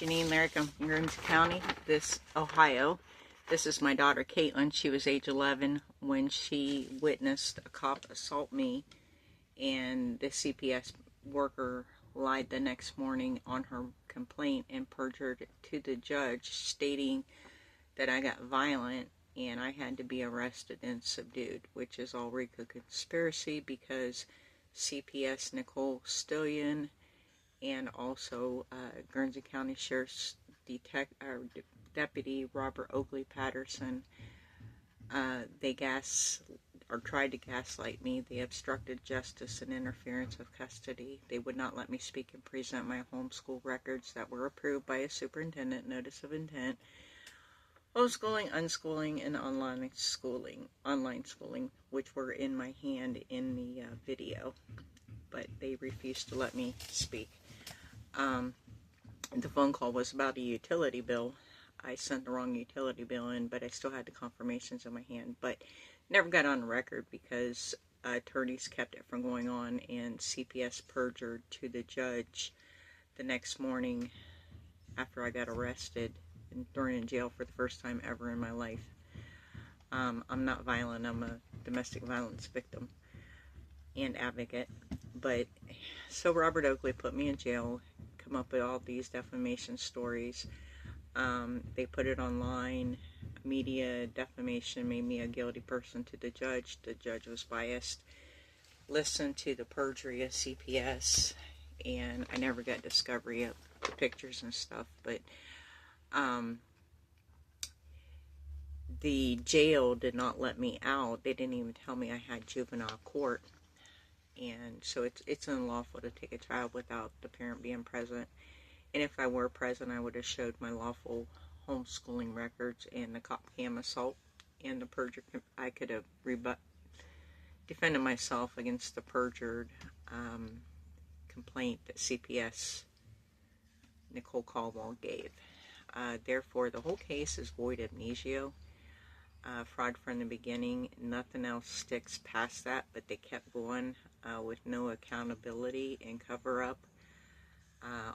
Janine Lyric. I'm from Guernsey County, Ohio. This is my daughter, Caitlin. She was age 11 when she witnessed a cop assault me, and the CPS worker lied the next morning on her complaint and perjured to the judge, stating that I got violent and I had to be arrested and subdued, which is all RICO conspiracy because CPS Nicole Stillion and also Guernsey County Sheriff's Deputy Robert Oakley Patterson, they tried to gaslight me. They obstructed justice and interference of custody. They would not let me speak and present my homeschool records that were approved by a superintendent, notice of intent, homeschooling, unschooling, and online schooling, which were in my hand in the video, but they refused to let me speak. The phone call was about a utility bill. I sent the wrong utility bill in, but I still had the confirmations in my hand, but never got on record because attorneys kept it from going on, and CPS perjured to the judge the next morning after I got arrested and thrown in jail for the first time ever in my life. I'm not violent. I'm a domestic violence victim and advocate. But so Robert Oakley put me in jail, come up with all these defamation stories. They put it online. Media defamation made me a guilty person to the judge. The judge was biased. Listened to the perjury of CPS, and I never got discovery of the pictures and stuff, but the jail did not let me out. They didn't even tell me I had juvenile court, and so it's unlawful to take a child without the parent being present. And if I were present, I would have showed my lawful homeschooling records and the cop cam assault and the perjured. I could have defended myself against the perjured complaint that CPS Nicole Caldwell gave. Therefore, the whole case is void ab initio. Fraud from the beginning. Nothing else sticks past that, but they kept going with no accountability and cover-up.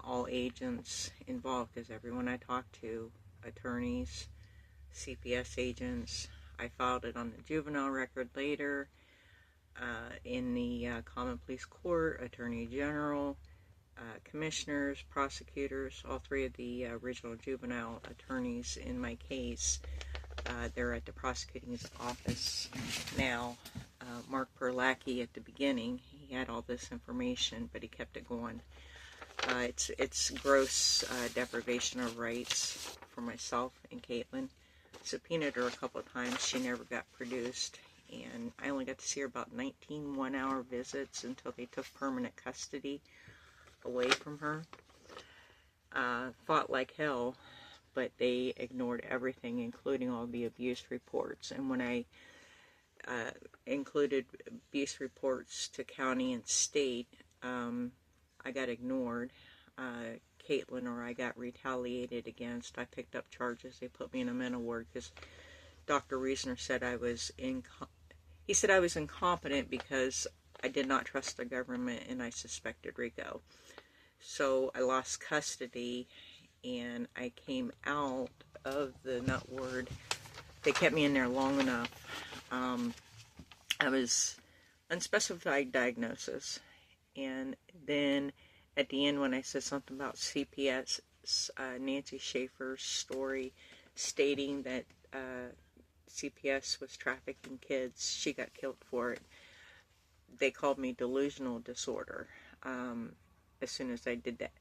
All agents involved, because everyone I talked to, attorneys, CPS agents, I filed it on the juvenile record later, in the common police court, attorney general, commissioners, prosecutors, all three of the original juvenile attorneys in my case, they're at the prosecuting office now. Mark Perlacki at the beginning, he had all this information, but he kept it going. It's gross deprivation of rights for myself and Caitlin. Subpoenaed her a couple of times. She never got produced. And I only got to see her about 19 one-hour visits until they took permanent custody away from her. Fought like hell, but they ignored everything, including all the abuse reports. And when I included abuse reports to county and state, I got ignored. Caitlin or I got retaliated against. I picked up charges. They put me in a mental ward because Dr. Reasoner said I was incompetent because I did not trust the government and I suspected RICO. So I lost custody and I came out of the nut ward. They kept me in there long enough. I was unspecified diagnosis. And then at the end when I said something about CPS, Nancy Schaefer's story stating that CPS was trafficking kids, she got killed for it. They called me delusional disorder. As soon as I did that,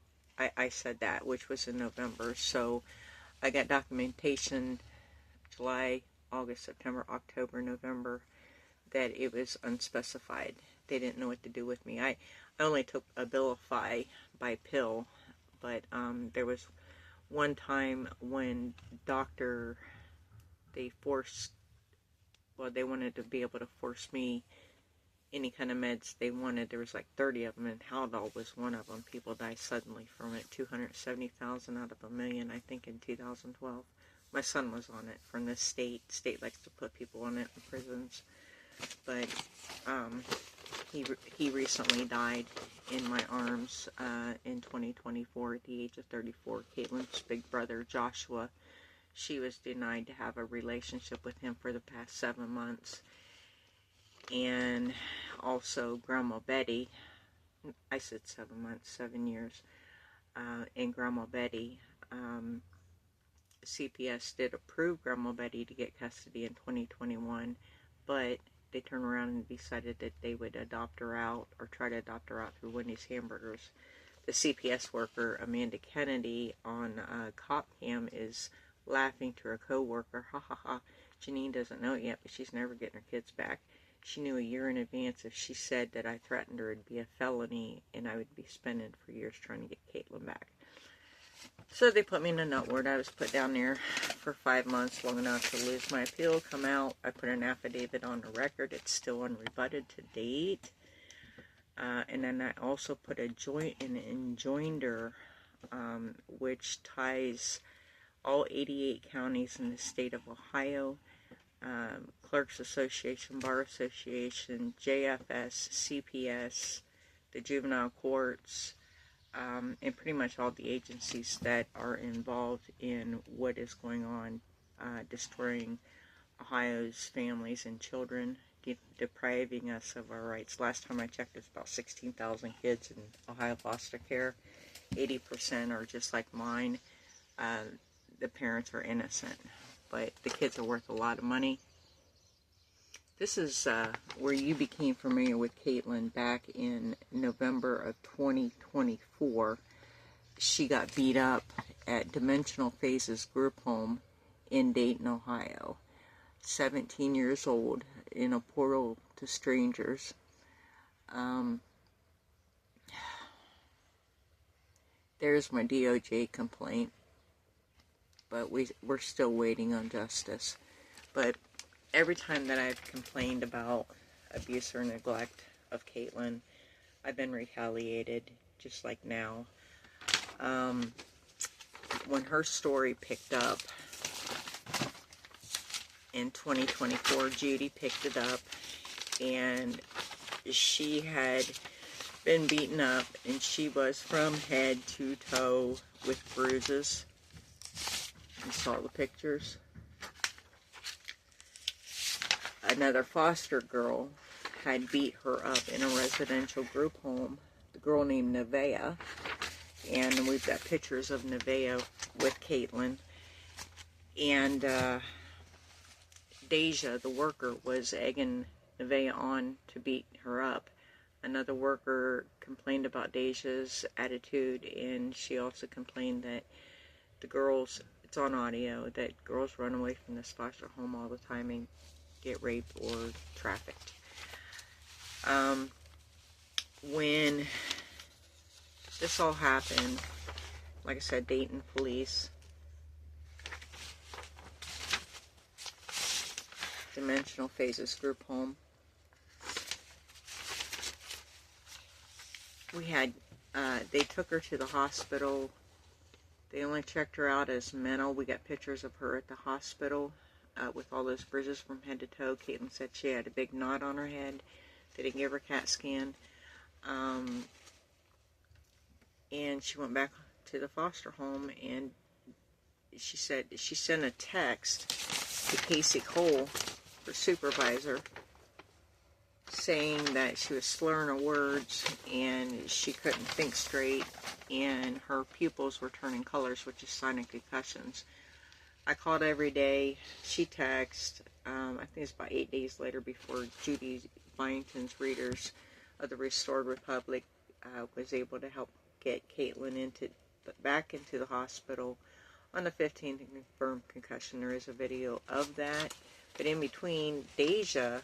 I said that, which was in November. So I got documentation July, August, September, October, November that it was unspecified. They didn't know what to do with me. I only took Abilify by pill, but there was one time when they wanted to be able to force me any kind of meds they wanted. There was like 30 of them, and Haldol was one of them. People die suddenly from it. 270,000 out of 1 million, I think, in 2012. My son was on it from the state. State likes to put people on it in prisons. But he recently died in my arms in 2024 at the age of 34. Caitlin's big brother, Joshua, she was denied to have a relationship with him for the past 7 months. And also Grandma Betty, I said 7 months, 7 years, and Grandma Betty, CPS did approve Grandma Betty to get custody in 2021, but they turned around and decided that they would adopt her out, or try to adopt her out through Wendy's Hamburgers. The CPS worker, Amanda Kennedy, on Cop Cam is laughing to her co-worker, ha ha ha, Janine doesn't know it yet, but she's never getting her kids back. She knew a year in advance if she said that I threatened her, it'd be a felony, and I would be spending for years trying to get Caitlin back. So they put me in a nut ward. I was put down there for 5 months, long enough to lose my appeal, come out. I put an affidavit on the record. It's still unrebutted to date. And then I also put an enjoinder, which ties all 88 counties in the state of Ohio, Clerks Association, Bar Association, JFS, CPS, the juvenile courts, and pretty much all the agencies that are involved in what is going on, destroying Ohio's families and children, depriving us of our rights. Last time I checked, there's about 16,000 kids in Ohio foster care. 80% are just like mine. The parents are innocent, but the kids are worth a lot of money. This is where you became familiar with Caitlin back in November of 2024. She got beat up at Dimensional Phases Group Home in Dayton, Ohio. 17 years old, in a portal to strangers. There's my DOJ complaint, but we're still waiting on justice. But every time that I've complained about abuse or neglect of Caitlin, I've been retaliated, just like now. When her story picked up in 2024, Judy picked it up, and she had been beaten up, and she was from head to toe with bruises. You saw the pictures. Another foster girl had beat her up in a residential group home, the girl named Nevaeh, and we've got pictures of Nevaeh with Caitlin. And Deja, the worker, was egging Nevaeh on to beat her up. Another worker complained about Deja's attitude, and she also complained that the girls, it's on audio, that girls run away from this foster home all the time and get raped or trafficked. When this all happened, like I said, Dayton police, Dimensional Phases Group Home, we had, they took her to the hospital. They only checked her out as mental. We got pictures of her at the hospital with all those bruises from head to toe. Caitlin said she had a big knot on her head. They didn't give her CAT scan. And she went back to the foster home, and she said she sent a text to Casey Cole, her supervisor, saying that she was slurring her words and she couldn't think straight, and her pupils were turning colors, which is sign of concussions. I called every day. She texted. I think it's about 8 days later before Judy Byington's readers of the Restored Republic was able to help get Caitlin back into the hospital on the 15th and confirmed concussion. There is a video of that. But in between, Deja,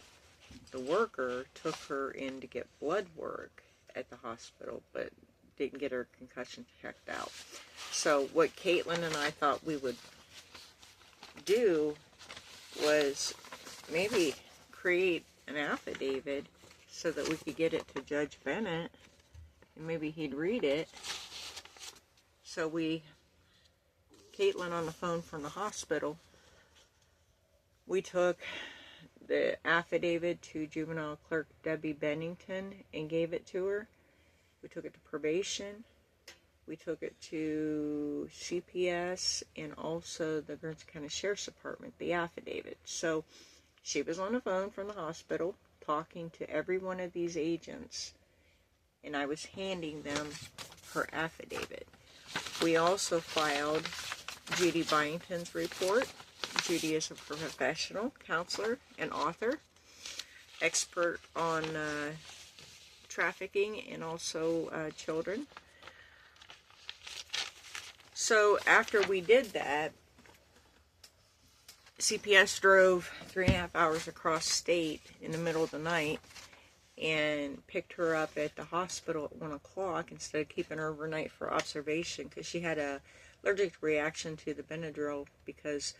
the worker, took her in to get blood work at the hospital, but didn't get her concussion checked out. So what Caitlin and I thought we would do was maybe create an affidavit so that we could get it to Judge Bennett, and maybe he'd read it. So Caitlin on the phone from the hospital, we took the affidavit to juvenile clerk Debbie Bennington and gave it to her. We took it to probation. We took it to CPS and also the Guernsey County Sheriff's Department, the affidavit. So she was on the phone from the hospital talking to every one of these agents, and I was handing them her affidavit. We also filed Judy Byington's report. Judy is a professional counselor and author, expert on trafficking and also children. So after we did that, CPS drove 3.5 hours across state in the middle of the night and picked her up at the hospital at 1 o'clock instead of keeping her overnight for observation because she had a allergic reaction to the Benadryl because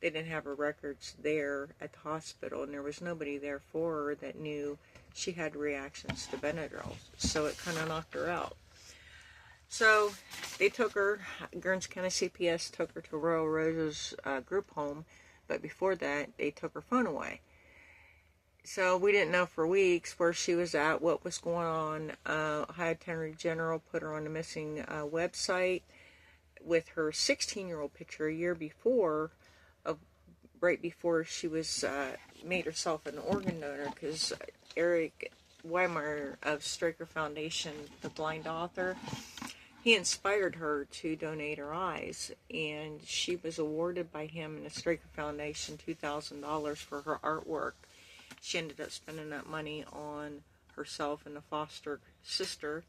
they didn't have her records there at the hospital and there was nobody there for her that knew she had reactions to Benadryl. So it kind of knocked her out. So they took her, Guernsey County CPS took her to Royal Rose's group home, but before that they took her phone away. So we didn't know for weeks where she was at, what was going on. Ohio Attorney General put her on the missing website with her 16-year-old picture a year before, right before she was made herself an organ donor, because Eric Weimar of Straker Foundation, the blind author, he inspired her to donate her eyes, and she was awarded by him and the Straker Foundation $2,000 for her artwork. She ended up spending that money on herself and a foster sister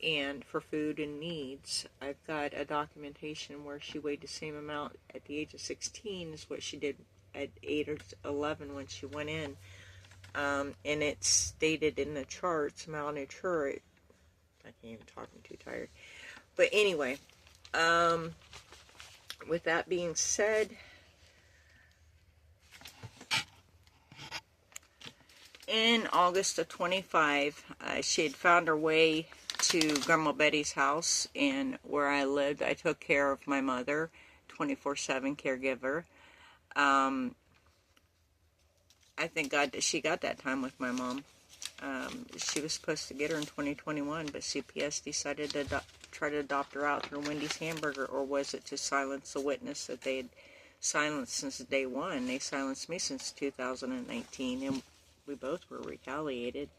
and for food and needs. I've got a documentation where she weighed the same amount at the age of 16 as what she did at 8 or 11 when she went in. And it's stated in the charts, malnourished. I can't even talk, I'm too tired. But anyway, with that being said, in August of 25, she had found her way to Grandma Betty's house, and where I lived, I took care of my mother, 24/7 caregiver. I thank God that she got that time with my mom. She was supposed to get her in 2021, but CPS decided to try to adopt her out through Wendy's Hamburger, or was it to silence the witness that they had silenced since day one? They silenced me since 2019, and we both were retaliated.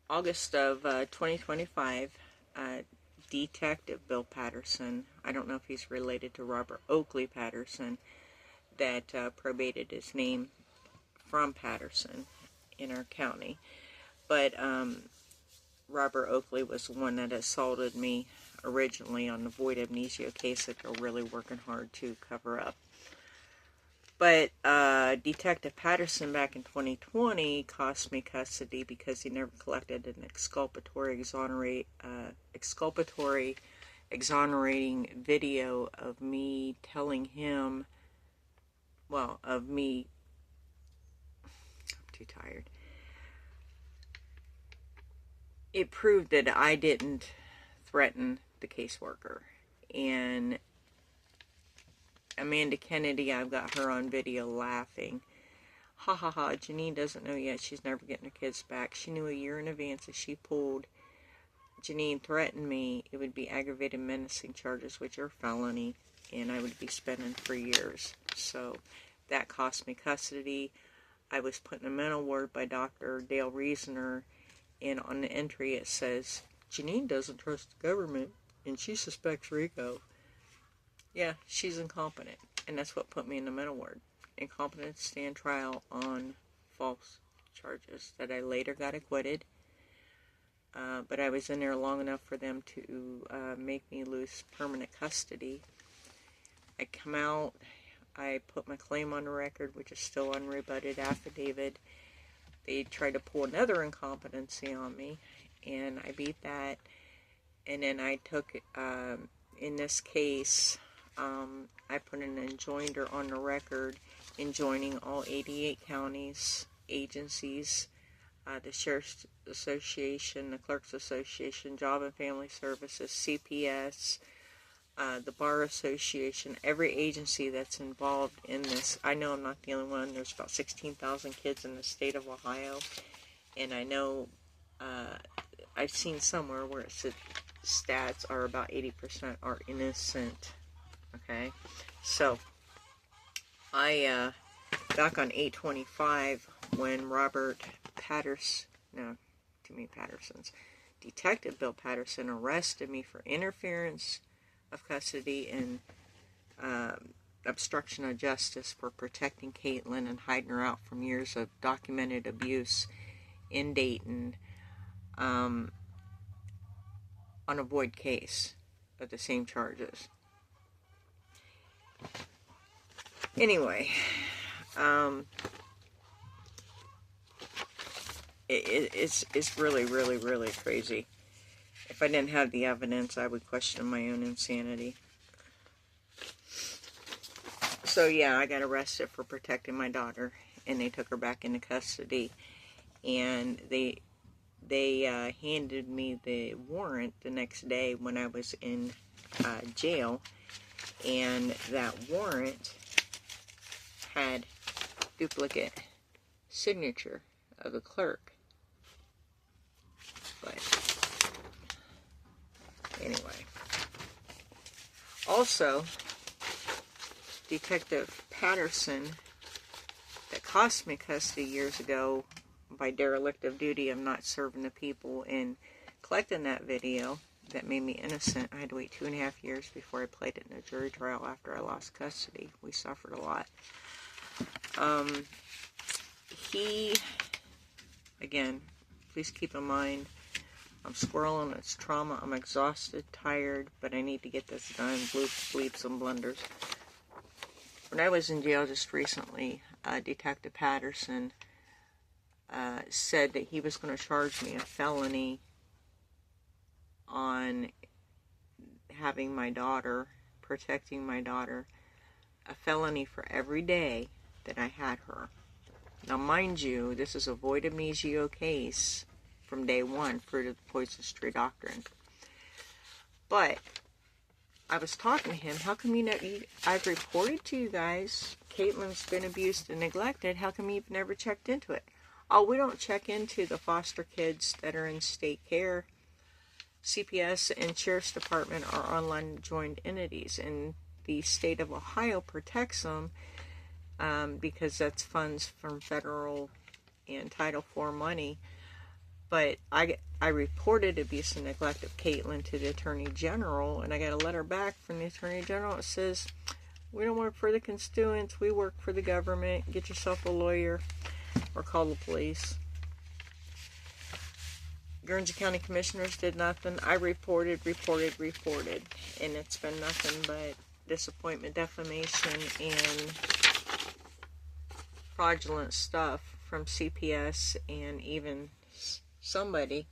August of 2025, Detective Bill Patterson, I don't know if he's related to Robert Oakley Patterson, that probated his name from Patterson in our county. But Robert Oakley was the one that assaulted me originally on the void Initio case that they're really working hard to cover up. But Detective Patterson back in 2020 cost me custody because he never collected an exculpatory exonerating video of me telling him, well, of me, I'm too tired. It proved that I didn't threaten the caseworker. And Amanda Kennedy, I've got her on video laughing. Ha ha ha, Janine doesn't know yet. She's never getting her kids back. She knew a year in advance if she pulled. Janine threatened me, it would be aggravated menacing charges, which are felony, and I would be spending 3 years. So that cost me custody. I was put in a mental ward by Dr. Dale Reasoner, and on the entry it says, Janine doesn't trust the government, and she suspects Rico. Yeah, she's incompetent, and that's what put me in the mental ward. Incompetent to stand trial on false charges that I later got acquitted. But I was in there long enough for them to make me lose permanent custody. I come out, I put my claim on the record, which is still unrebutted affidavit. They tried to pull another incompetency on me, and I beat that. And then I took, in this case, I put an enjoinder on the record, enjoining all 88 counties, agencies, the Sheriff's Association, the Clerks Association, Job and Family Services, CPS, the Bar Association, every agency that's involved in this. I know I'm not the only one. There's about 16,000 kids in the state of Ohio. And I know I've seen somewhere where it said stats are about 80% are innocent. Okay? So, back on 8/25, when Robert Patterson, no, too many Pattersons, Detective Bill Patterson arrested me for interference of custody and obstruction of justice for protecting Caitlin and hiding her out from years of documented abuse in Dayton, on a void case of the same charges. Anyway, it's really, really, really crazy. If I didn't have the evidence, I would question my own insanity. So yeah, I got arrested for protecting my daughter, and they took her back into custody, and they handed me the warrant the next day when I was in jail, and that warrant had duplicate signature of the clerk. But anyway, also Detective Patterson, that cost me custody years ago by derelict of duty of not serving the people and collecting that video that made me innocent. I had to wait 2.5 years before I played it in a jury trial after I lost custody. We suffered a lot. Again, please keep in mind, I'm squirreling, it's trauma, I'm exhausted, tired, but I need to get this done. Bloops, bleeps, and blunders. When I was in jail just recently, Detective Patterson said that he was going to charge me a felony on having my daughter, protecting my daughter, a felony for every day that I had her. Now, mind you, this is a void amnesio case from day one, fruit of the poisonous tree doctrine. But I was talking to him, how come I've reported to you guys, Caitlin's been abused and neglected, how come you've never checked into it? Oh, we don't check into the foster kids that are in state care. CPS and Sheriff's Department are online joined entities, and the state of Ohio protects them because that's funds from federal and Title IV money. But I reported abuse and neglect of Caitlin to the Attorney General, and I got a letter back from the Attorney General that says, we don't work for the constituents, we work for the government, get yourself a lawyer or call the police. Guernsey County Commissioners did nothing. I reported, and it's been nothing but disappointment, defamation, and fraudulent stuff from CPS, and even somebody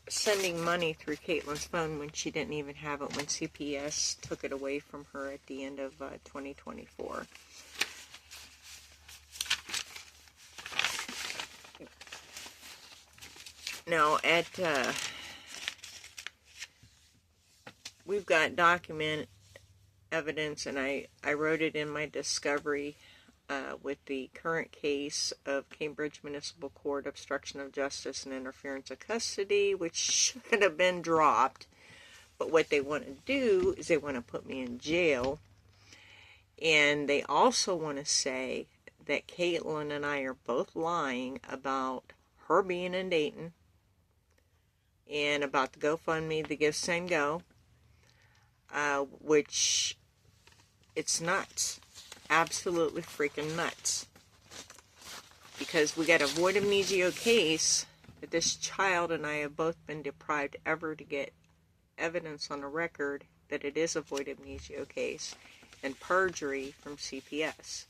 sending money through Caitlin's phone when she didn't even have it, when CPS took it away from her at the end of 2024. Now, we've got document evidence, and I wrote it in my discovery with the current case of Cambridge Municipal Court obstruction of justice and interference of custody, which should have been dropped. But what they want to do is they want to put me in jail, and they also want to say that Caitlin and I are both lying about her being in Dayton, and about the GoFundMe, the Give, Send, Go, which, it's nuts. Absolutely freaking nuts. Because we got a void amnesio case that this child and I have both been deprived ever to get evidence on the record that it is a void amnesio case, and perjury from CPS.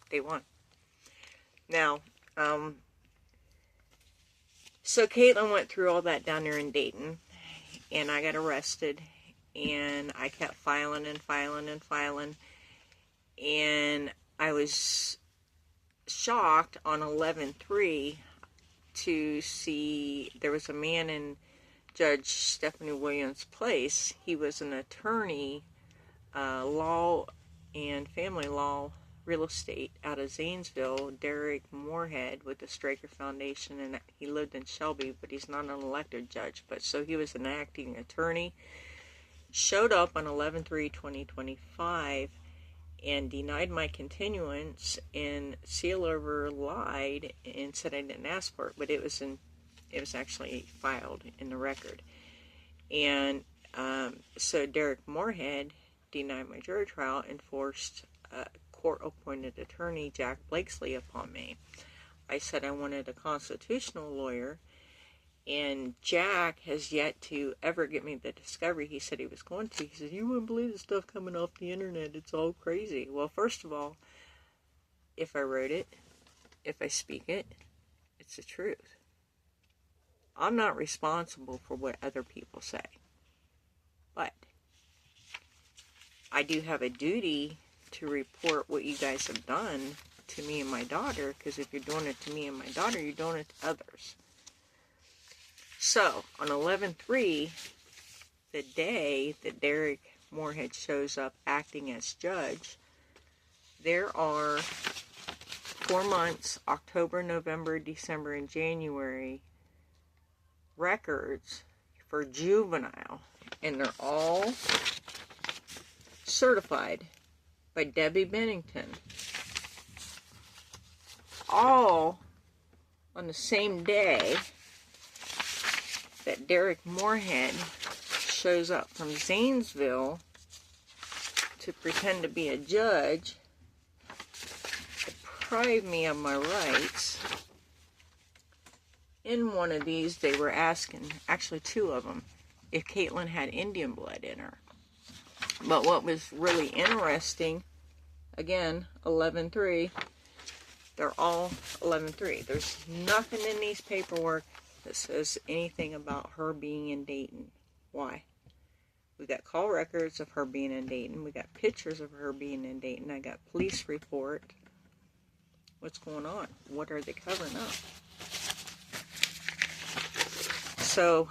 They won. Now, so Caitlin went through all that down there in Dayton, and I got arrested, and I kept filing, and I was shocked on 11/3 to see there was a man in Judge Stephanie Williams' place. He was an attorney, law and family law, real estate out of Zanesville, Derek Moorhead with the Straker Foundation, and he lived in Shelby, but he's not an elected judge. But so he was an acting attorney. Showed up on 11/3/2025 and denied my continuance, and Sealover lied and said I didn't ask for it, but it was actually filed in the record. And so Derek Moorhead denied my jury trial and forced court-appointed attorney Jack Blakesley upon me. I said I wanted a constitutional lawyer, and Jack has yet to ever get me the discovery he said he was going to. He said, you wouldn't believe the stuff coming off the internet. It's all crazy. Well, first of all, if I wrote it, if I speak it, it's the truth. I'm not responsible for what other people say. But I do have a duty to report what you guys have done to me and my daughter, because if you're doing it to me and my daughter, you're doing it to others. So, on 11/3, the day that Derek Moorhead shows up acting as judge, there are 4 months, October, November, December, and January, records for juvenile, and they're all certified by Debbie Bennington, all on the same day that Derek Moorhead shows up from Zanesville to pretend to be a judge, deprive me of my rights. In one of these, they were asking, actually 2 of them, if Caitlin had Indian blood in her. But what was really interesting, again, 11/3, they're all 11/3. There's nothing in these paperwork that says anything about her being in Dayton. Why? We got call records of her being in Dayton. We got pictures of her being in Dayton. I got police report. What's going on? What are they covering up? So,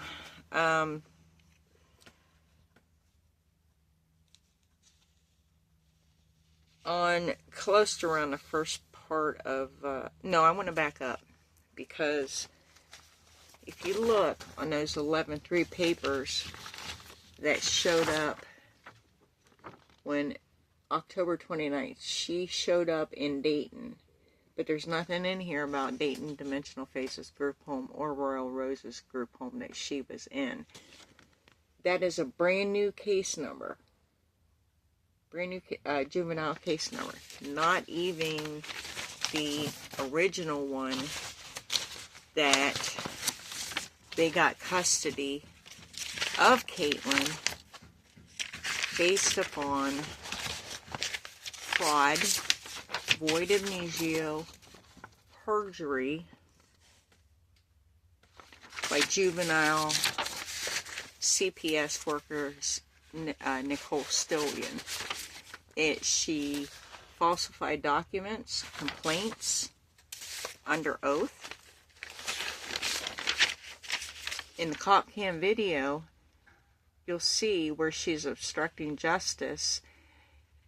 on close to around the first part of, no, I want to back up, because if you look on those 11/3 papers that showed up when October 29th, she showed up in Dayton, but there's nothing in here about Dayton Dimensional Faces group home or Royal Roses group home that she was in. That is a brand new case number. Brand new juvenile case number. Not even the original one that they got custody of Caitlin based upon fraud, void of Initio, perjury by juvenile CPS workers Nicole Stillion. She falsified documents, complaints under oath. In the cop cam video, you'll see where she's obstructing justice,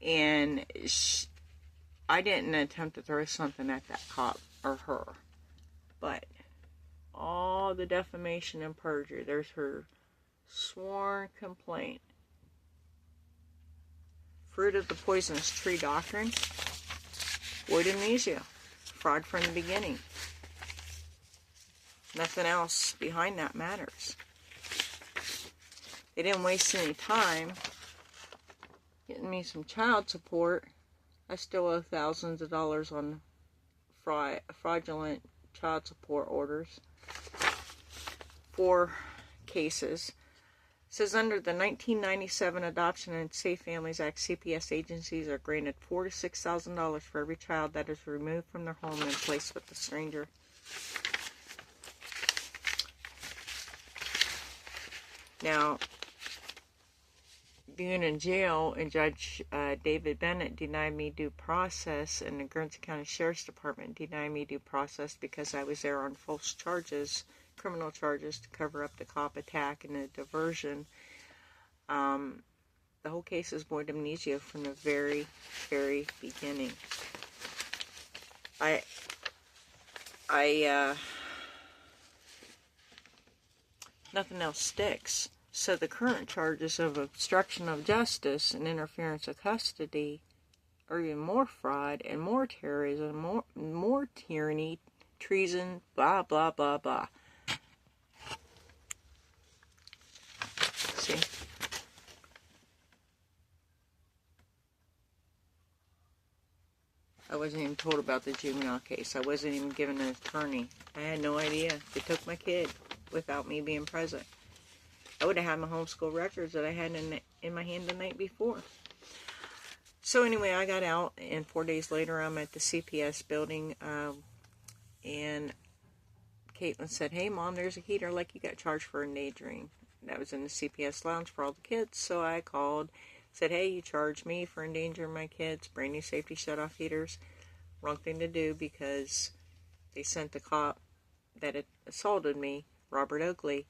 and I didn't attempt to throw something at that cop or her, but all the defamation and perjury. There's her sworn complaint. Fruit of the poisonous tree doctrine, void of Initio, fraud from the beginning. Nothing else behind that matters. They didn't waste any time getting me some child support. I still owe thousands of dollars on fraudulent child support orders. 4 cases. It says under the 1997 Adoption and Safe Families Act, CPS agencies are granted $4,000 to $6,000 for every child that is removed from their home and placed with a stranger. Now, being in jail, and Judge David Bennett denied me due process, and the Guernsey County Sheriff's Department denied me due process because I was there on false charges, criminal charges to cover up the cop attack and the diversion. The whole case is void amnesia from the very, very beginning. Nothing else sticks. So the current charges of obstruction of justice and interference of custody are even more fraud and more terrorism, more tyranny, treason, blah, blah, blah, blah. See? I wasn't even told about the juvenile case. I wasn't even given an attorney. I had no idea. They took my kid without me being present. I would have had my homeschool records that I had in my hand the night before. So anyway, I got out, and 4 days later, I'm at the CPS building, and Caitlin said, "Hey, Mom, there's a heater, like you got charged for endangering." That was in the CPS lounge for all the kids, so I called, said, "Hey, you charged me for endangering my kids, brand new safety shutoff heaters." Wrong thing to do, because they sent the cop that had assaulted me, Robert Oakley,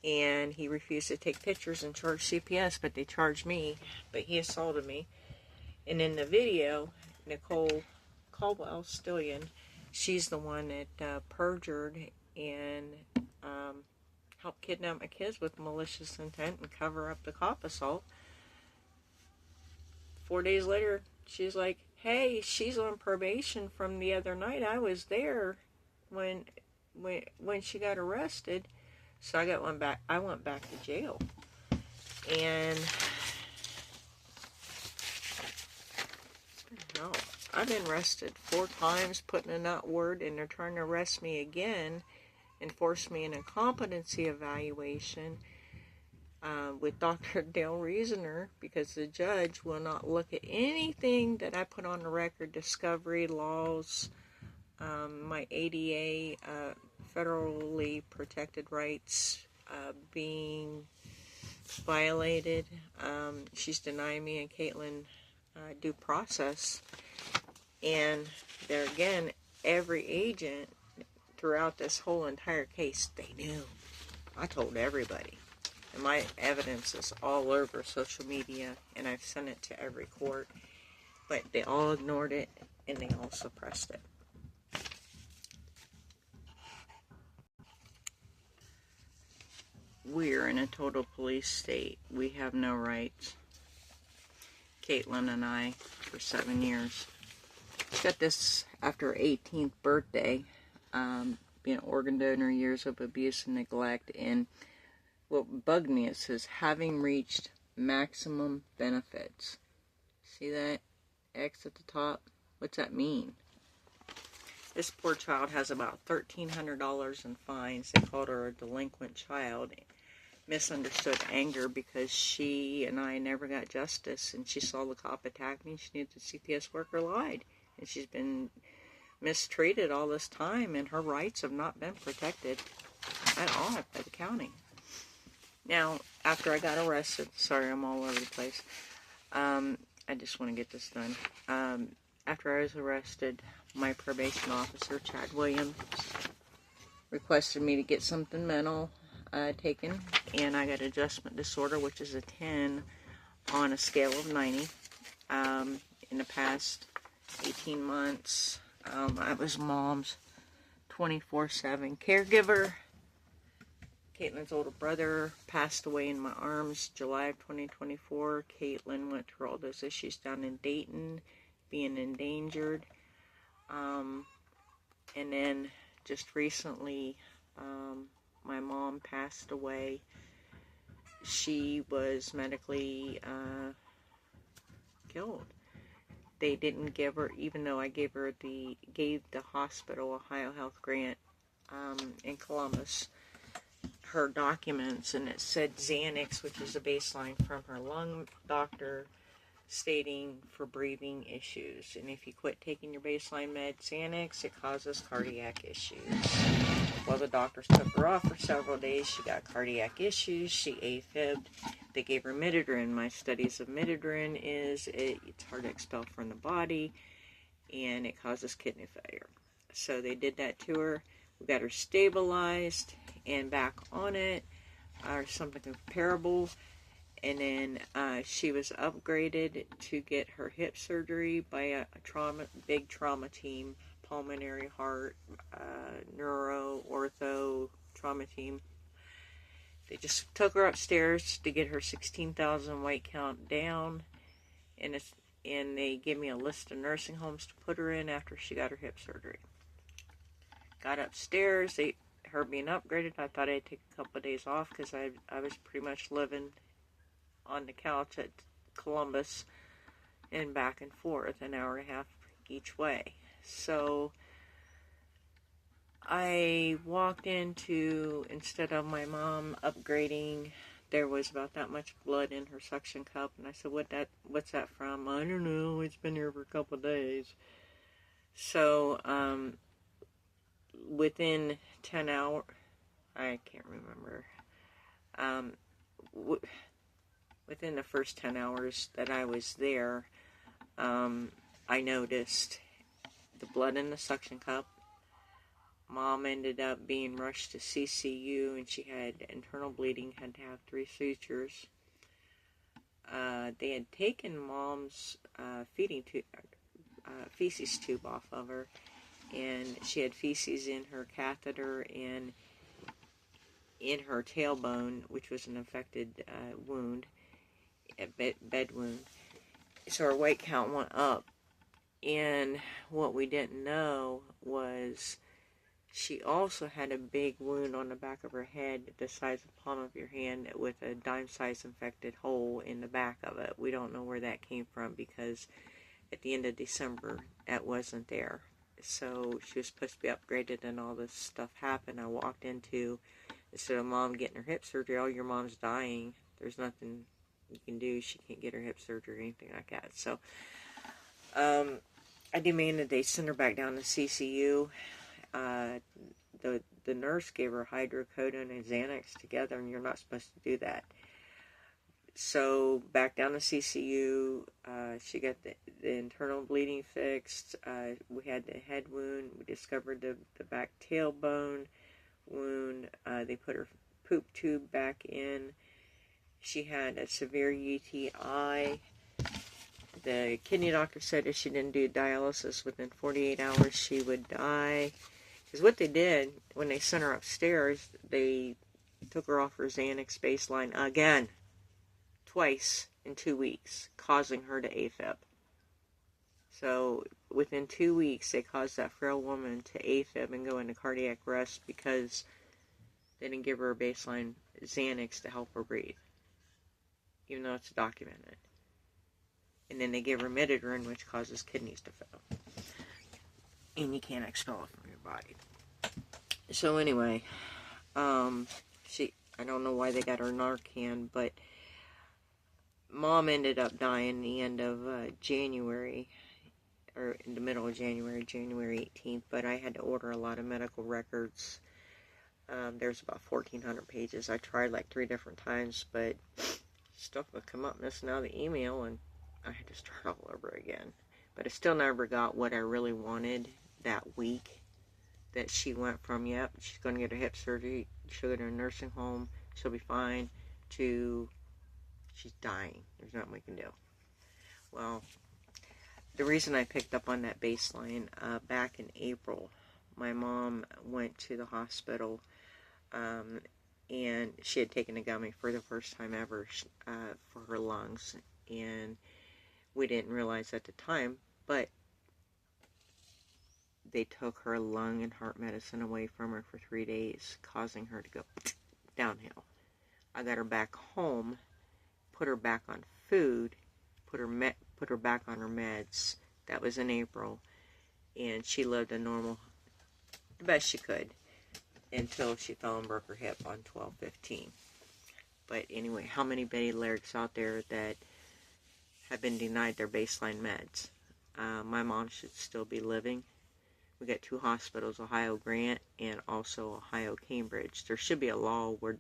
and he refused to take pictures and charge CPS, but they charged me, but he assaulted me. And in the video, Nicole Caldwell-Stillion, she's the one that perjured and helped kidnap my kids with malicious intent and cover up the cop assault. 4 days later, she's like, "Hey, she's on probation from the other night. I was there when she got arrested." So I went back to jail. And no, I've been arrested 4 times, putting a nut word, and they're trying to arrest me again and force me in a competency evaluation with Dr. Dale Reasoner, because the judge will not look at anything that I put on the record, discovery, laws, my ADA, federally protected rights being violated. She's denying me and Caitlin due process. And there again, every agent throughout this whole entire case, they knew. I told everybody. And my evidence is all over social media, and I've sent it to every court. But they all ignored it, and they all suppressed it. We're in a total police state. We have no rights. Caitlin and I, for 7 years. She got this after her 18th birthday. Being an organ donor, years of abuse and neglect. And what bugged me, it says, having reached maximum benefits. See that X at the top? What's that mean? This poor child has about $1,300 in fines. They called her a delinquent child. Misunderstood anger because she and I never got justice, and she saw the cop attack me. She knew the CPS worker lied, and she's been mistreated all this time, and her rights have not been protected at all by the county. Now, after I got arrested, sorry, I'm all over the place. I just want to get this done. After I was arrested, my probation officer, Chad Williams, requested me to get something mental taken, and I got adjustment disorder, which is a 10 on a scale of 90. In the past 18 months, I was Mom's 24/7 caregiver. Caitlin's older brother passed away in my arms July of 2024. Caitlin went through all those issues down in Dayton, being endangered. And then just recently, my mom passed away. She was medically killed. They didn't give her, even though I gave the hospital Ohio Health grant in Columbus, her documents, and it said Xanax, which is a baseline from her lung doctor, stating for breathing issues. And if you quit taking your baseline med, Xanax, it causes cardiac issues. Well, the doctors took her off for several days. She got cardiac issues. She AFib'd. They gave her midodrine. My studies of midodrine is it's hard to expel from the body, and it causes kidney failure. So they did that to her. We got her stabilized and back on it, or something comparable. And then she was upgraded to get her hip surgery by a big trauma team, pulmonary, heart, neuro, ortho, trauma team. They just took her upstairs to get her 16,000 white count down, and they gave me a list of nursing homes to put her in after she got her hip surgery. Got upstairs, her being upgraded, I thought I'd take a couple of days off because I was pretty much living on the couch at Columbus and back and forth, an hour and a half each way. So I walked into, instead of my mom upgrading, there was about that much blood in her suction cup, and I said, what's that from? I don't know, it's been here for a couple of days. So within 10 hours, I can't remember, within the first 10 hours that I was there, I noticed the blood in the suction cup. Mom ended up being rushed to CCU, and she had internal bleeding, had to have 3 sutures. They had taken Mom's feces tube off of her, and she had feces in her catheter and in her tailbone, which was an infected wound, a bed wound. So her white count went up, and what we didn't know was she also had a big wound on the back of her head the size of the palm of your hand with a dime-sized infected hole in the back of it. We don't know where that came from because at the end of December that wasn't there. So she was supposed to be upgraded and all this stuff happened. I walked into, instead of Mom getting her hip surgery, oh, your mom's dying. There's nothing you can do. She can't get her hip surgery or anything like that. So I demanded they send her back down to CCU. The nurse gave her hydrocodone and Xanax together, and you're not supposed to do that. So back down to CCU, she got the internal bleeding fixed. We had the head wound. We discovered the back tailbone wound. They put her poop tube back in. She had a severe UTI. The kidney doctor said if she didn't do dialysis within 48 hours, she would die. Because what they did, when they sent her upstairs, they took her off her Xanax baseline again, twice in 2 weeks, causing her to AFib. So within 2 weeks, they caused that frail woman to AFib and go into cardiac arrest because they didn't give her a baseline Xanax to help her breathe, even though it's documented. And then they gave her midodrine, which causes kidneys to fail. And you can't expel it from your body. So anyway, I don't know why they got her Narcan, but Mom ended up dying the end of January, or in the middle of January, January 18th, but I had to order a lot of medical records. There's about 1,400 pages. I tried like 3 different times, but stuff would come up missing out of the email, and I had to start all over again. But I still never got what I really wanted that week that she went from, yep, she's going to get her hip surgery, she'll go to a nursing home, she'll be fine, to she's dying. There's nothing we can do. Well, the reason I picked up on that baseline, back in April, my mom went to the hospital, and she had taken a gummy for the first time ever for her lungs, and we didn't realize at the time, but they took her lung and heart medicine away from her for 3 days, causing her to go downhill. I got her back home, put her back on food, put her back on her meds. That was in April, and she lived a normal, the best she could, until she fell and broke her hip on 12/15. But anyway, how many Betty Lyrics out there that have been denied their baseline meds? My mom should still be living. We got 2 hospitals, Ohio Grant and also Ohio Cambridge. There should be a law where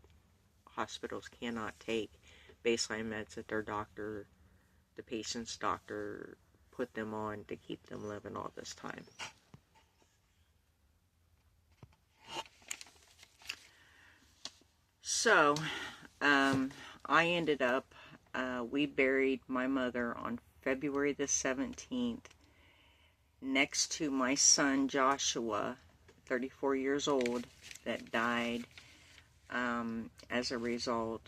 hospitals cannot take baseline meds that their doctor, the patient's doctor, put them on to keep them living all this time. So, I ended up, we buried my mother on February the 17th next to my son Joshua, 34 years old, that died as a result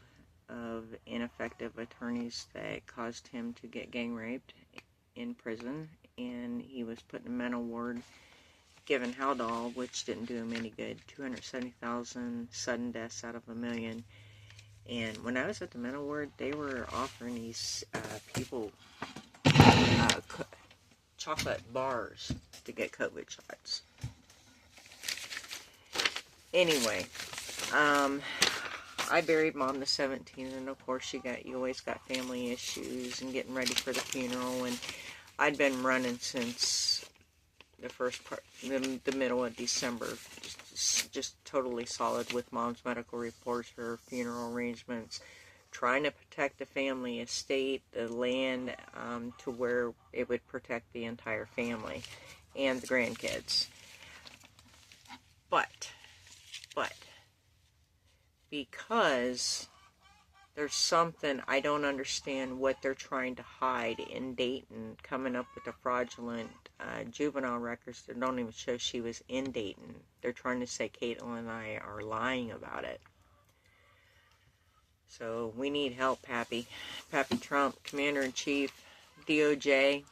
of ineffective attorneys that caused him to get gang raped in prison, and he was put in a mental ward, given Haldol, which didn't do him any good. 270,000 sudden deaths out of 1,000,000. And when I was at the mental ward, they were offering these people chocolate bars to get COVID shots. Anyway, I buried Mom the 17th, and of course you always got family issues and getting ready for the funeral, and I'd been running since the middle of December, just totally solid with Mom's medical reports, her funeral arrangements, trying to protect the family estate, the land, to where it would protect the entire family and the grandkids. But, because there's something, I don't understand what they're trying to hide in Dayton, coming up with the fraudulent juvenile records that don't even show she was in Dayton. They're trying to say Caitlin and I are lying about it. So we need help, Pappy. Pappy Trump, Commander-in-Chief, DOJ.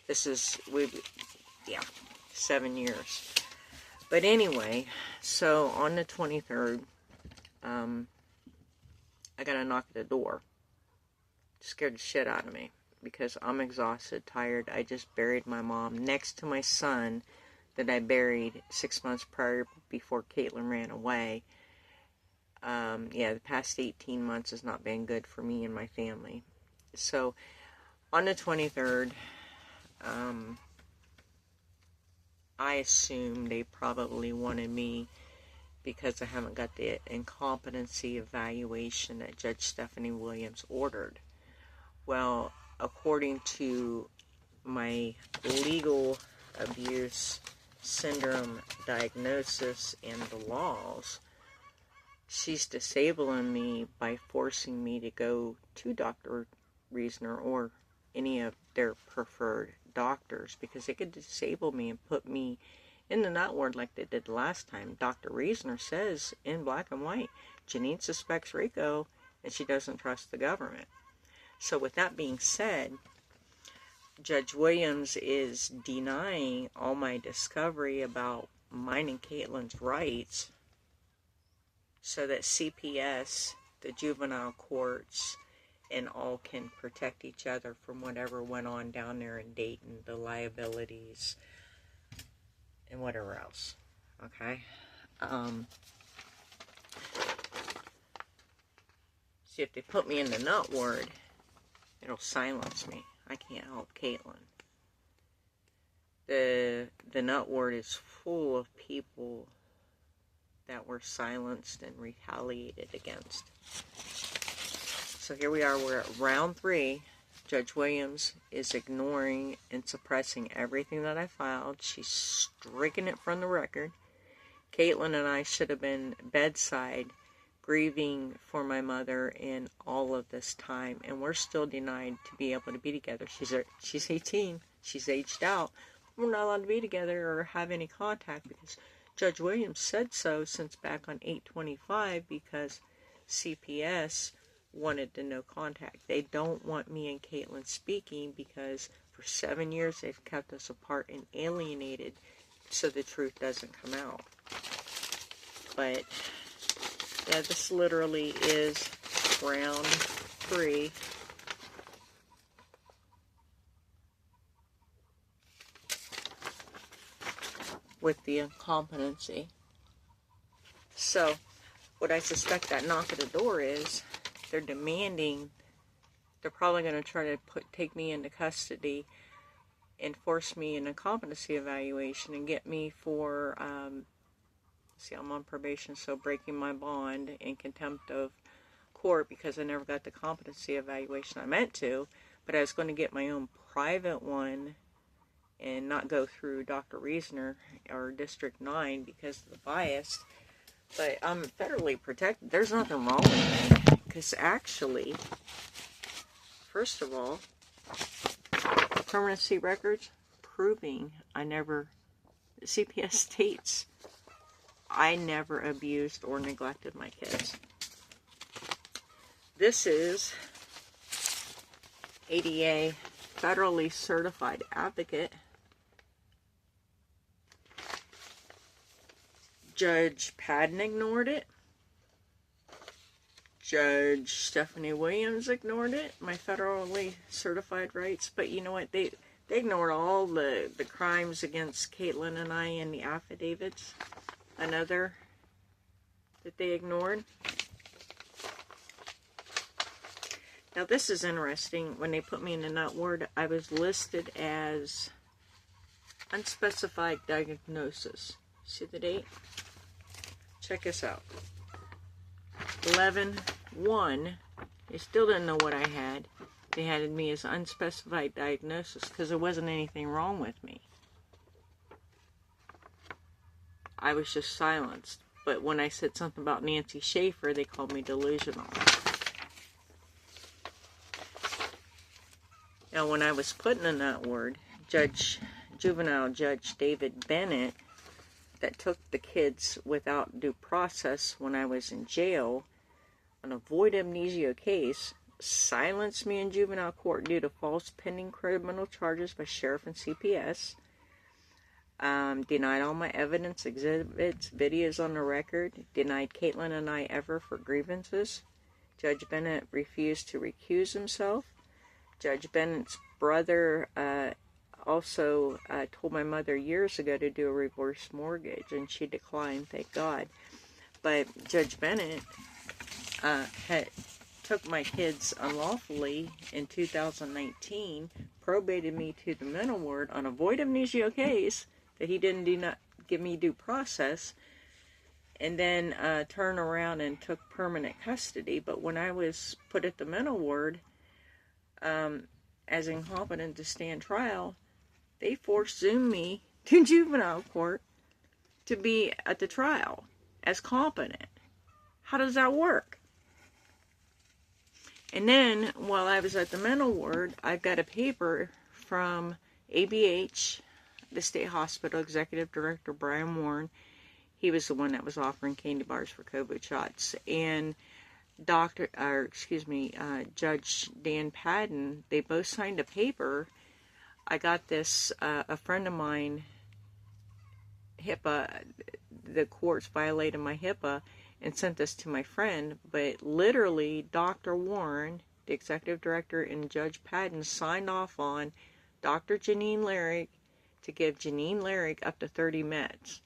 This is, 7 years. But anyway, so on the 23rd, I got a knock at the door. It scared the shit out of me because I'm exhausted, tired. I just buried my mom next to my son that I buried 6 months prior before Caitlin ran away. The past 18 months has not been good for me and my family. So on the 23rd, I assume they probably wanted me because I haven't got the incompetency evaluation that Judge Stephanie Williams ordered. Well, according to my legal abuse syndrome diagnosis and the laws, she's disabling me by forcing me to go to Dr. Reasoner or any of their preferred doctors, because they could disable me and put me in the nut ward like they did last time. Dr. Reasoner says in black and white, Janine suspects Rico and she doesn't trust the government. So with that being said, Judge Williams is denying all my discovery about mine and Caitlin's rights so that CPS, the juvenile courts, and all can protect each other from whatever went on down there in Dayton, the liabilities, and whatever else. Okay? See, if they put me in the nut ward, it'll silence me. I can't help Caitlin. The nut ward is full of people that were silenced and retaliated against. So here we are, we're at round 3. Judge Williams is ignoring and suppressing everything that I filed. She's stricken it from the record. Caitlin and I should have been bedside grieving for my mother in all of this time, and we're still denied to be able to be together. She's 18. She's aged out. We're not allowed to be together or have any contact because Judge Williams said so since back on 8/25 because CPS wanted to no contact. They don't want me and Caitlin speaking because for 7 years they've kept us apart and alienated so the truth doesn't come out. But yeah, this literally is round 3. With the incompetency. So, what I suspect that knock at the door is, they're probably going to try to take me into custody and force me an incompetency evaluation and get me for, I'm on probation, so breaking my bond and contempt of court because I never got the competency evaluation I meant to, but I was going to get my own private one and not go through Dr. Reasoner or District 9 because of the bias. But I'm federally protected. There's nothing wrong with me. Because actually, first of all, permanency records proving CPS states I never abused or neglected my kids. This is ADA federally certified advocate, Judge Padden ignored it. Judge Stephanie Williams ignored it, my federally certified rights. But you know what? They ignored all the crimes against Caitlin and I in the affidavits. Another that they ignored. Now this is interesting. When they put me in the nut ward, I was listed as unspecified diagnosis. See the date? Check this out. 11/1. They still didn't know what I had. They had me as unspecified diagnosis because there wasn't anything wrong with me. I was just silenced. But when I said something about Nancy Schaefer, they called me delusional. Now, when I was put in that ward, juvenile judge David Bennett, that took the kids without due process when I was in jail on a void amnesia case, silenced me in juvenile court due to false pending criminal charges by sheriff and CPS, denied all my evidence, exhibits, videos on the record, denied Caitlin and I ever for grievances. Judge Bennett refused to recuse himself. Judge Bennett's brother also told my mother years ago to do a reverse mortgage, and she declined, thank God. But Judge Bennett took my kids unlawfully in 2019, probated me to the mental ward on a void amnesia case that he did not give me due process, and then turned around and took permanent custody. But when I was put at the mental ward, as incompetent to stand trial, they forced Zoom me to juvenile court to be at the trial as competent. How does that work? And then, while I was at the mental ward, I got a paper from ABH, the state hospital executive director, Brian Warren. He was the one that was offering candy bars for COVID shots. And Judge Dan Padden, they both signed a paper. I got this, a friend of mine, HIPAA, the courts violated my HIPAA and sent this to my friend, but literally Dr. Warren, the executive director, and Judge Padden signed off on Dr. Janine Larrick to give Janine Larrick up to 30 meds.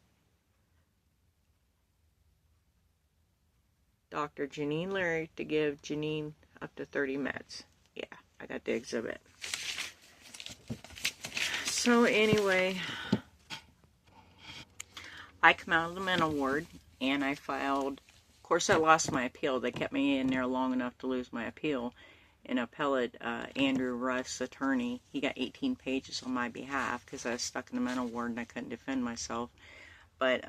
Dr. Janine Larrick to give Janine up to 30 meds. Yeah, I got the exhibit. So anyway, I come out of the mental ward and I filed, of course I lost my appeal. They kept me in there long enough to lose my appeal. And appellate Andrew Russ, attorney, he got 18 pages on my behalf because I was stuck in the mental ward and I couldn't defend myself. But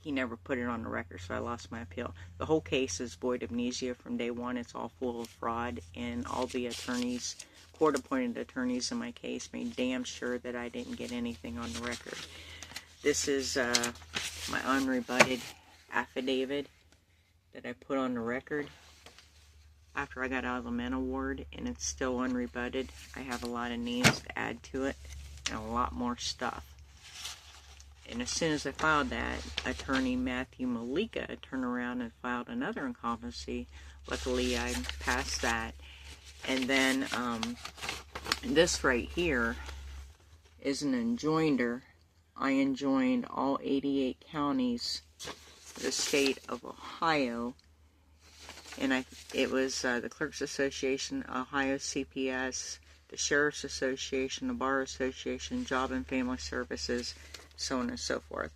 he never put it on the record, so I lost my appeal. The whole case is void amnesia from day one. It's all full of fraud, and all the attorneys, court-appointed attorneys in my case, made damn sure that I didn't get anything on the record. This is my unrebutted affidavit that I put on the record after I got out of the mental ward, and it's still unrebutted. I have a lot of names to add to it, and a lot more stuff. And as soon as I filed that, attorney Matthew Malika turned around and filed another incompetency. Luckily, I passed that. And then this right here is an enjoinder. I enjoined all 88 counties of the state of Ohio. And it was the Clerks Association, Ohio CPS, the Sheriff's Association, the Bar Association, Job and Family Services, so on and so forth.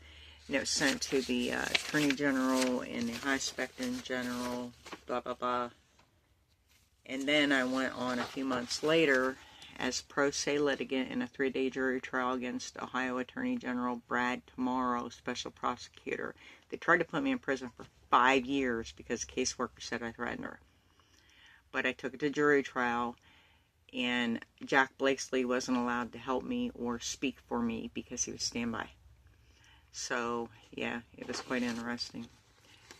And it was sent to the Attorney General and the High Inspector General, blah, blah, blah. And then I went on a few months later as pro se litigant in a 3-day jury trial against Ohio Attorney General Brad Tomorrow, special prosecutor. They tried to put me in prison for 5 years because the caseworker said I threatened her. But I took it to jury trial, and Jack Blakesley wasn't allowed to help me or speak for me because he was standby. So, yeah, it was quite interesting.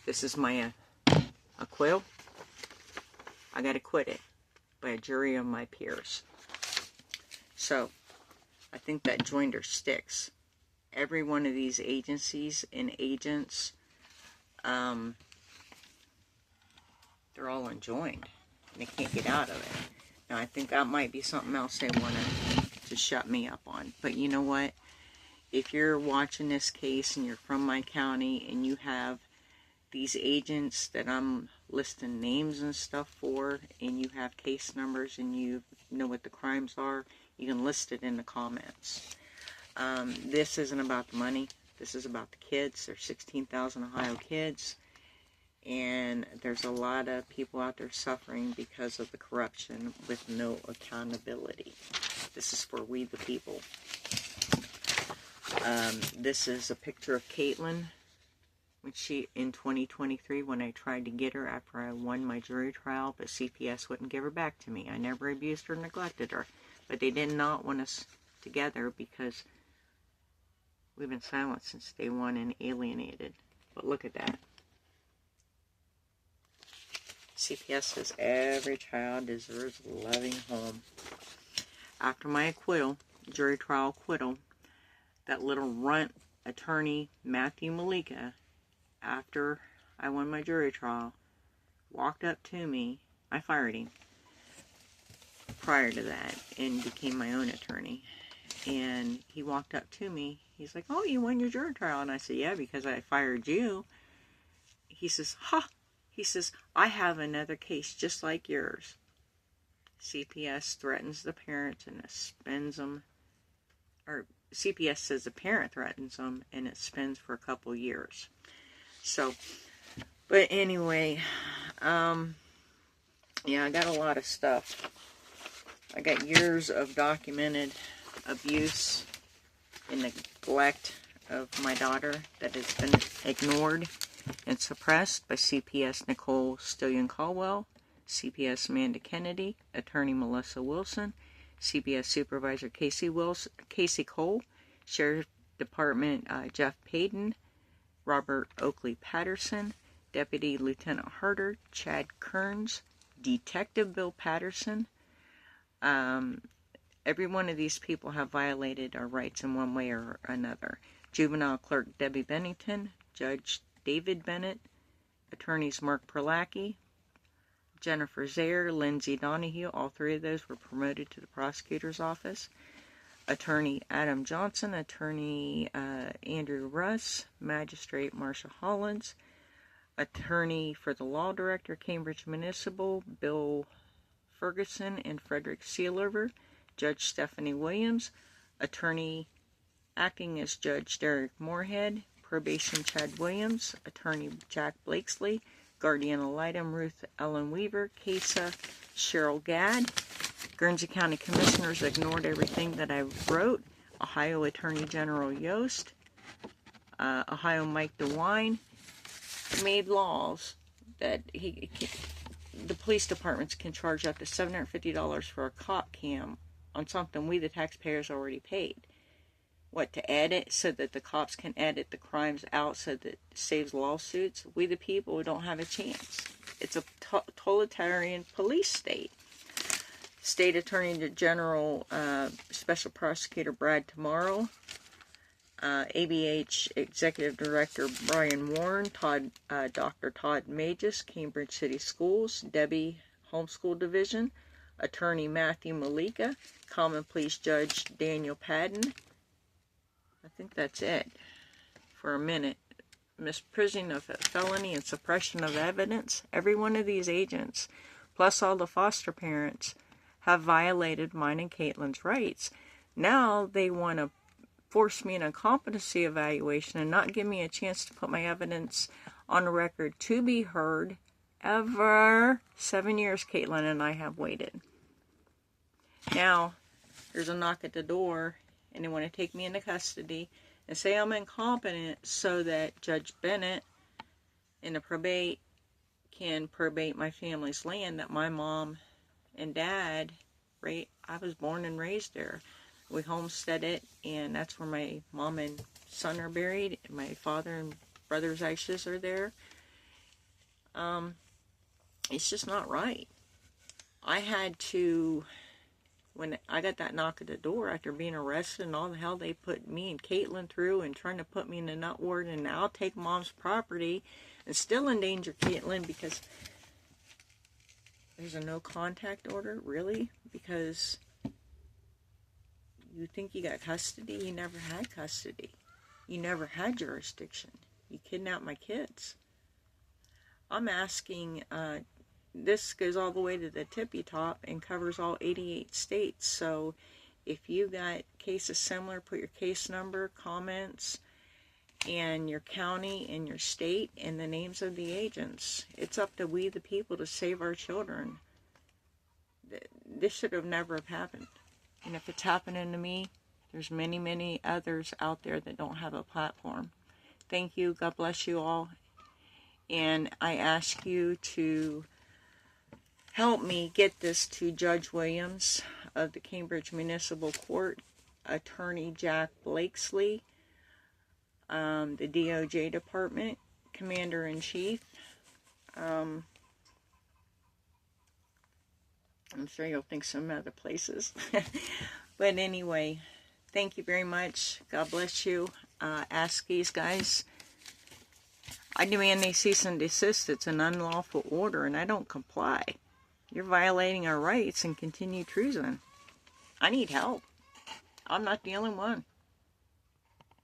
This is my acquittal. I got acquitted by a jury of my peers. So, I think that joinder sticks. Every one of these agencies and agents, they're all enjoined. They can't get out of it. Now, I think that might be something else they want to shut me up on. But you know what? If you're watching this case and you're from my county and you have these agents that I'm listing names and stuff for, and you have case numbers and you know what the crimes are, you can list it in the comments. This isn't about the money. This is about the kids. There's 16,000 Ohio kids, and there's a lot of people out there suffering because of the corruption with no accountability. This is for we the people. This is a picture of Caitlin when she, in 2023, when I tried to get her after I won my jury trial, but CPS wouldn't give her back to me. I never abused her, neglected her, but they did not want us together because we've been silent since day one and alienated. But look at that. CPS says every child deserves a loving home. After my acquittal, jury trial acquittal, that little runt attorney, Matthew Malika, after I won my jury trial, walked up to me. I fired him prior to that and became my own attorney. And he walked up to me. He's like, "Oh, you won your jury trial." And I said, "Yeah, because I fired you." He says, "Ha!" He says, "I have another case just like yours." CPS threatens the parents and it spends them, or CPS says the parent threatens them and it spends for a couple years. So, but anyway, yeah, I got a lot of stuff. I got years of documented abuse and neglect of my daughter that has been ignored and suppressed by CPS Nicole Stillion-Caldwell, CPS Amanda Kennedy, Attorney Melissa Wilson, CPS Supervisor Casey Cole, Sheriff Department Jeff Payton, Robert Oakley Patterson, Deputy Lieutenant Harder, Chad Kearns, Detective Bill Patterson. Every one of these people have violated our rights in one way or another. Juvenile Clerk Debbie Bennington, Judge David Bennett, Attorneys Mark Perlacki, Jennifer Zayer, Lindsay Donahue, all three of those were promoted to the prosecutor's office. Attorney Adam Johnson, Attorney Andrew Russ, Magistrate Marsha Hollins, Attorney for the Law Director, Cambridge Municipal, Bill Ferguson and Frederick Sealover, Judge Stephanie Williams, Attorney acting as Judge Derek Moorhead, Probation Chad Williams, Attorney Jack Blakesley, Guardian Ad Litem Ruth Ellen Weaver, CASA Cheryl Gadd. Guernsey County Commissioners ignored everything that I wrote. Ohio Attorney General Yost, Ohio Mike DeWine made laws that the police departments can charge up to $750 for a cop cam on something we the taxpayers already paid. What, to edit so that the cops can edit the crimes out so that it saves lawsuits? We the people don't have a chance. It's a totalitarian police state. State Attorney General Special Prosecutor Brad Tomorrow, ABH Executive Director Brian Warren, Dr. Todd Magis, Cambridge City Schools, Debbie Homeschool Division, Attorney Matthew Malika, Common Pleas Judge Daniel Padden. I think that's it for a minute. Misprision of felony and suppression of evidence. Every one of these agents, plus all the foster parents, have violated mine and Caitlin's rights. Now they want to force me an incompetency evaluation and not give me a chance to put my evidence on the record to be heard ever. 7 years Caitlin and I have waited. Now, there's a knock at the door, and they want to take me into custody and say I'm incompetent so that Judge Bennett in the probate can probate my family's land that my mom and dad, right? I was born and raised there. We homestead it, and that's where my mom and son are buried. And my father and brother's ashes are there. It's just not right. I had to, when I got that knock at the door after being arrested and all the hell they put me and Caitlin through and trying to put me in the nut ward, and now I'll take mom's property and still endanger Caitlin because there's a no contact order, really? Because you think you got custody? You never had custody. You never had jurisdiction. You kidnapped my kids. I'm asking, this goes all the way to the tippy top and covers all 88 states. So if you got cases similar, put your case number, comments, and your county and your state and the names of the agents. It's up to we the people to save our children. This should have never have happened. And if it's happening to me, there's many, many others out there that don't have a platform. Thank you. God bless you all. And I ask you to help me get this to Judge Williams of the Cambridge Municipal Court, Attorney Jack Blakesley, the DOJ Department, Commander-in-Chief. I'm sure you'll think some other places. But anyway, thank you very much. God bless you. Ask these guys. I demand they cease and desist. It's an unlawful order, and I don't comply. You're violating our rights and continue treason. I need help. I'm not the only one.